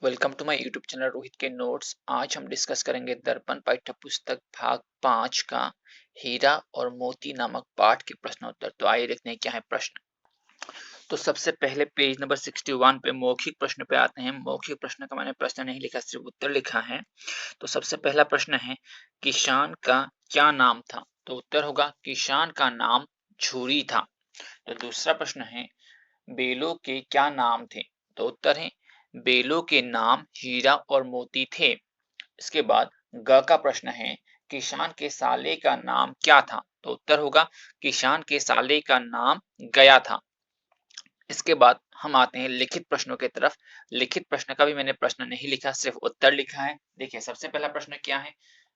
Welcome to my YouTube channel Rohit के notes. आज हम डिस्कस करेंगे दर्पण पाठ्य पुस्तक भाग 5 का हीरा और मोती नामक पाठ के प्रश्नोत्तर। तो आइए देखते हैं क्या है प्रश्न। तो सबसे पहले पेज नंबर 61 पे मौखिक प्रश्न पे आते हैं। मौखिक प्रश्न का मैंने प्रश्न नहीं लिखा, सिर्फ उत्तर लिखा है। तो सबसे पहला प्रश्न है, किसान का क्या नाम था? तो उत्तर होगा किसान का नाम झूरी था। तो दूसरा प्रश्न है, बेलों के क्या नाम थे? तो उत्तर है बेलों के नाम हीरा और मोती थे। इसके बाद ग का प्रश्न है, किसान के साले का नाम क्या था? तो उत्तर होगा किसान के साले का नाम गया था। इसके बाद हम आते हैं लिखित प्रश्नों की तरफ। लिखित प्रश्न का भी मैंने प्रश्न नहीं लिखा, सिर्फ उत्तर लिखा है। देखिए सबसे पहला प्रश्न क्या है,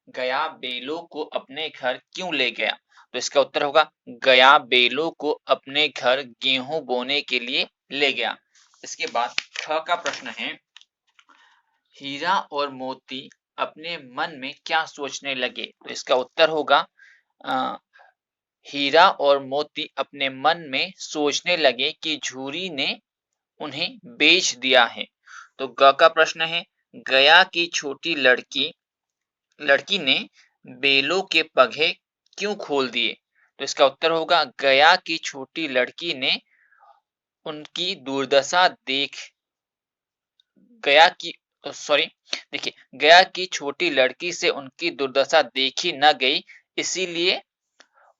गया बेलों को अपने घर क्यों ले गया? तो इसका उत्तर होगा गया बेलों को अपने घर गेहूं बोने के लिए ले गया। इसके बाद ख का प्रश्न है, हीरा और मोती अपने मन में क्या सोचने लगे? तो इसका उत्तर होगा अ, हीरा और मोती अपने मन में सोचने लगे कि झूरी ने उन्हें बेच दिया है। तो ग का प्रश्न है, गया की छोटी लड़की लड़की ने बेलों के पगे क्यों खोल दिए? तो इसका उत्तर होगा गया की छोटी लड़की ने उनकी दुर्दशा देख गया की सॉरी देखिए, गया की छोटी लड़की से उनकी दुर्दशा देखी न गई, इसीलिए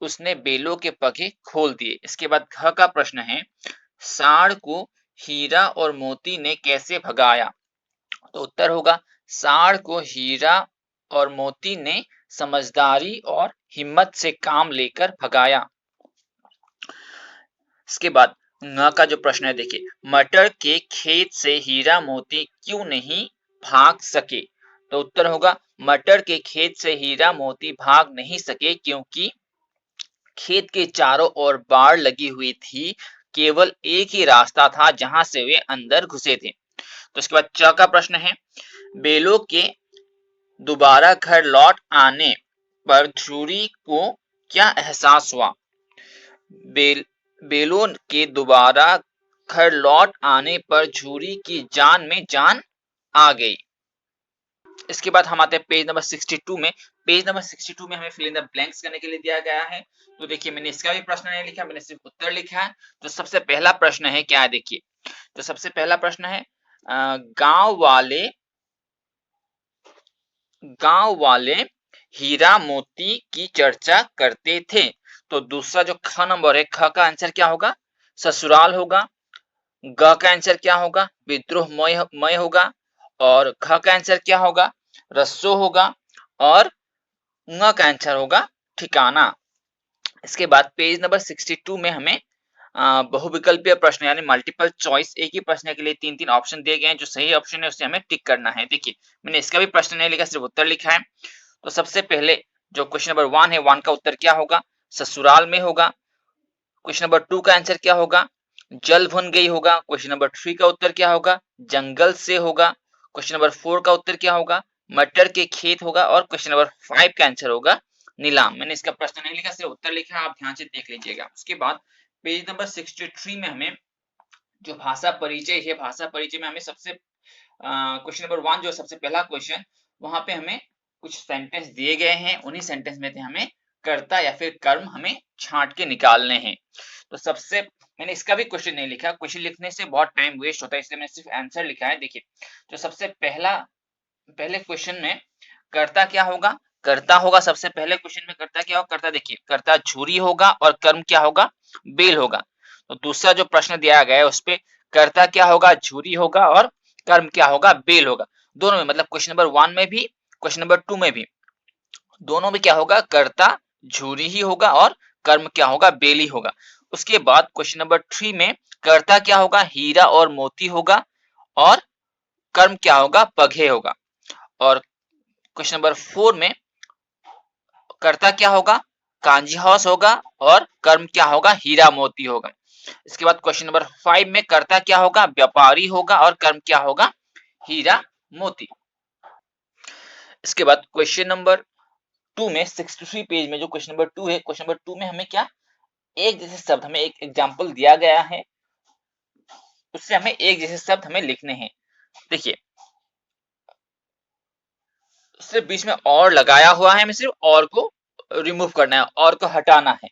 उसने बेलों के पगे खोल दिए। इसके बाद घ का प्रश्न है, सांड को हीरा और मोती ने कैसे भगाया? तो उत्तर होगा सांड को हीरा और मोती ने समझदारी और हिम्मत से काम लेकर भगाया। इसके बाद न का जो प्रश्न है, देखिए मटर के खेत से हीरा मोती क्यों नहीं भाग सके? तो उत्तर होगा मटर के खेत से हीरा मोती भाग नहीं सके क्योंकि खेत के चारों ओर बाड़ लगी हुई थी, केवल एक ही रास्ता था जहां से वे अंदर घुसे थे। तो इसके बाद च का प्रश्न है, बेलों के दोबारा घर लौट आने पर ध्रुवी को क्या एहसास हुआ? बेल बेलों के दोबारा घर लौट आने पर झूरी की जान में जान आ गई। इसके बाद हम आते हैं पेज नंबर 62 में। पेज नंबर 62 में हमें फिल इन द ब्लैंक्स करने के लिए दिया गया है। तो देखिए मैंने इसका भी प्रश्न नहीं लिखा, मैंने सिर्फ उत्तर लिखा है। तो सबसे पहला प्रश्न है क्या है, देखिए तो सबसे पहला प्रश्न है, गांव वाले गांव वाले हीरा मोती की चर्चा करते थे। तो दूसरा जो ख नंबर है, ख का आंसर क्या होगा? ससुराल होगा। ग का आंसर क्या होगा? विद्रोहमय मय होगा। और ख का आंसर क्या होगा? रस्सो होगा। और ङ का आंसर होगा ठिकाना। इसके बाद पेज नंबर 62 में हमें बहुविकल्पीय प्रश्न यानी मल्टीपल चॉइस, एक ही प्रश्न के लिए तीन तीन ऑप्शन दिए गए हैं। जो सही ऑप्शन है उसे हमें टिक करना है। देखिए मैंने इसका भी प्रश्न नहीं लिखा, सिर्फ उत्तर लिखा है। तो सबसे पहले जो क्वेश्चन नंबर 1 है, 1 का उत्तर क्या होगा? ससुराल में होगा। क्वेश्चन नंबर 2 का आंसर क्या होगा? जल भुन गई होगा। क्वेश्चन नंबर 3 का उत्तर क्या होगा? जंगल से होगा। क्वेश्चन नंबर 4 का उत्तर क्या होगा? मटर के खेत होगा। और क्वेश्चन नंबर 5 का आंसर होगा नीलाम। मैंने इसका प्रश्न नहीं लिखा, सिर्फ उत्तर लिखा है, आप ध्यान से देख लीजिएगा। उसके बाद पेज नंबर 63 में हमें जो भाषा परिचय है, भाषा परिचय में हमें सबसे क्वेश्चन नंबर 1 जो सबसे पहला क्वेश्चन, वहां पे हमें कुछ सेंटेंस दिए गए हैं। उन्हीं सेंटेंस में से हमें कर्ता या फिर कर्म हमें छांट के निकालने हैं। तो सबसे मैंने इसका भी क्वेश्चन नहीं लिखा, क्वेश्चन लिखने से बहुत टाइम वेस्ट होता है, इसलिए मैंने सिर्फ आंसर लिखा है। देखिए जो सबसे पहले क्वेश्चन में कर्ता क्या होगा? कर्ता होगा सबसे पहले क्वेश्चन में कर्ता क्या होगा? कर्ता देखिए, कर्ता झूरी होगा और कर्म क्या होगा? बेल होगा। तो दूसरा जो प्रश्न दिया गया है उस पे कर्ता क्या होगा? झूरी होगा। और कर्म क्या होगा? बेल होगा। दोनों में मतलब क्वेश्चन नंबर 1 में भी क्वेश्चन नंबर 2 में भी दोनों में क्या होगा? कर्ता झूरी ही होगा और कर्म क्या होगा? बेल ही होगा। उसके बाद क्वेश्चन नंबर 3 में कर्ता क्या होगा? हीरा और मोती होगा। और कर्म क्या होगा? पगे होगा। और क्वेश्चन नंबर 4 में कर्ता क्या होगा? कांजी हाउस होगा। और कर्म क्या होगा? हीरा मोती होगा। इसके बाद क्वेश्चन नंबर 5 में कर्ता क्या होगा? व्यापारी होगा। और कर्म क्या होगा? हीरा मोती। इसके बाद क्वेश्चन नंबर 2 में 63 पेज में जो क्वेश्चन नंबर 2 है, क्वेश्चन नंबर 2 में हमें क्या एक जैसे शब्द, हमें एक एग्जाम्पल दिया गया है, उससे हमें एक जैसे शब्द हमें लिखने हैं। देखिए सिर्फ बीच में और लगाया हुआ है, हमें सिर्फ और को रिमूव करना है, और को हटाना है।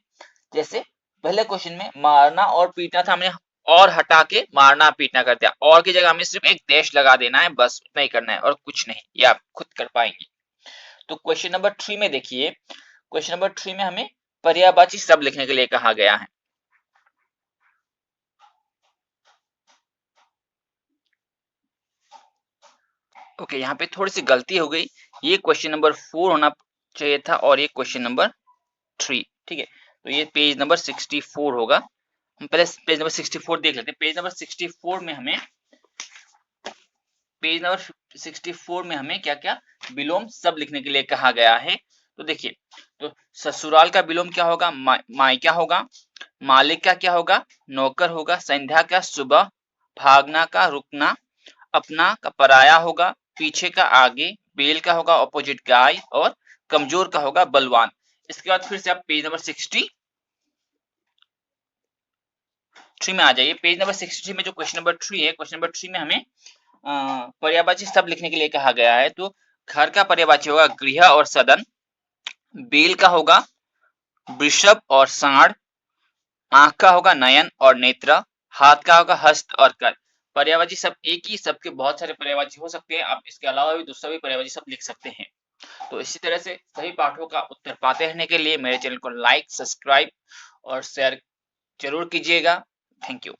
जैसे पहले क्वेश्चन में मारना और पीटना था, हमने और हटा के मारना पीटना कर दिया, और की जगह हमें सिर्फ एक डैश लगा देना है, बस उतना ही करना है और कुछ नहीं, ये आप खुद कर पाएंगे। तो क्वेश्चन नंबर 3 में देखिए, क्वेश्चन नंबर 3 में हमें पर्यायवाची शब्द लिखने के लिए कहा गया है। ओके, यहाँ पे थोड़ी सी गलती हो गई, ये क्वेश्चन नंबर 4 होना चाहिए था और ये क्वेश्चन नंबर 3, ठीक है। तो ये पेज नंबर 64 होगा। हम पहले पेज नंबर 64 देख लेते हैं। पेज नंबर 64 में हमें क्या क्या विलोम शब्द लिखने के लिए कहा गया है। तो देखिए, तो ससुराल का विलोम क्या होगा, मायका होगा, मालिक का क्या होगा, नौकर होगा, संध्या का सुबह, भागना का रुकना, अपना का पराया होगा, पीछे का आगे, बेल का होगा ऑपोजिट गाय, और कमजोर का होगा बलवान। इसके बाद फिर से आप पेज नंबर 63 में आ जाइए। पेज नंबर 63 में जो क्वेश्चन नंबर 3 है, क्वेश्चन नंबर 3 में हमें पर्यायवाची शब्द लिखने के लिए कहा गया है। तो घर का पर्यायवाची होगा गृह और सदन, बेल का होगा वृषभ और सांड, आंख का होगा नयन और नेत्र, हाथ का होगा हस्त और कर। पर्यायवाची शब्द एक ही शब्द के बहुत सारे पर्यायवाची हो सकते हैं, आप इसके अलावा भी दूसरा भी पर्यायवाची शब्द लिख सकते हैं। तो इसी तरह से सभी पाठों का उत्तर पाते रहने के लिए मेरे चैनल को लाइक, सब्सक्राइब और शेयर जरूर कीजिएगा। Thank you.